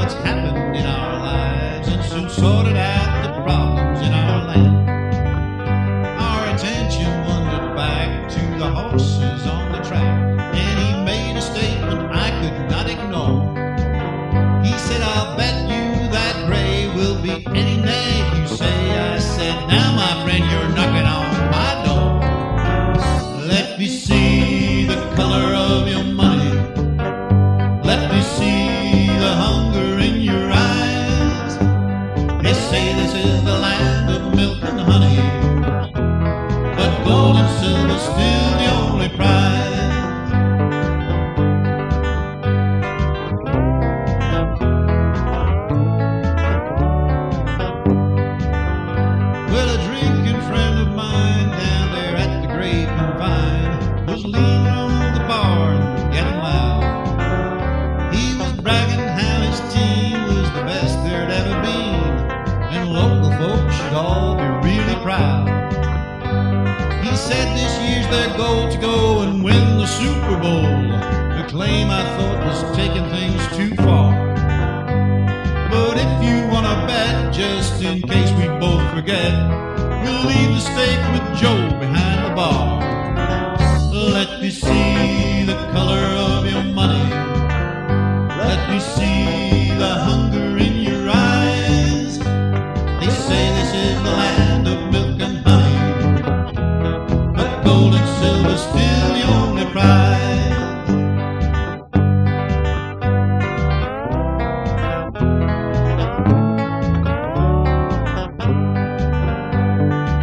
that's happened in our lives and soon sorted out the problems in our land. Our attention wandered back to the horses on the track, and he made a statement I could not ignore. He said, "I'll bet you that gray will be any day you say." I said, "Now my friend, you're knocking on my door. Let me see the color of your money. Let me see the hunger in your eyes. They say this is the land of milk and honey, but gold and silver's still the only prize." Well, a drinking friend of mine down there at the Grape and Vine was leaning on the bar and getting loud. He was bragging how his team was the best there'd ever been, and local folks should all be really proud. He said this year's their goal to go and win the Super Bowl, a claim I thought was taking things too far. But if you want to bet, just in case we both forget, we'll leave the steak with Joe behind the bar. Let me see the color of your money. Let me see the hunger in your eyes. They say this is the land of milk and honey, but gold and silver's still the only prize.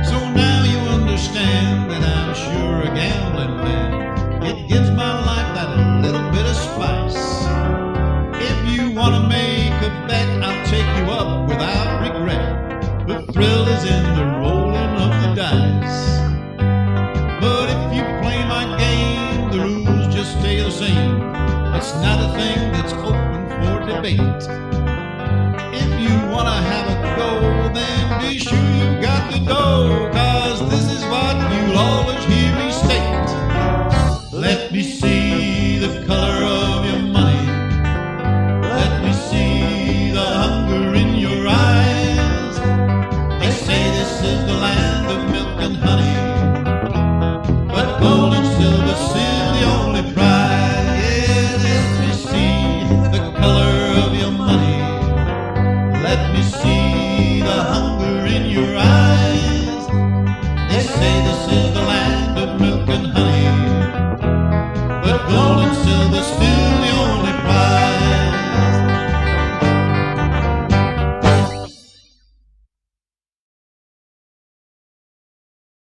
So now you understand that I'm sure a gambling man. It gives my life that little bit of spice. If you want to make a bet, I'll take you up without regret. The thrill is in the rolling of the dice. But if you play my game, the rules just stay the same. It's not a thing that's open for debate. If you want to have a go, then be sure you got the dough, 'cause this is what you'll always hear me state. Let me see the color of your money. Let me see the hunger in your eyes. They say this is the land of milk and honey, but gold and silver's still the only prize. Yeah, let me see the color of your money. Let me see the hunger in your eyes. They say this is the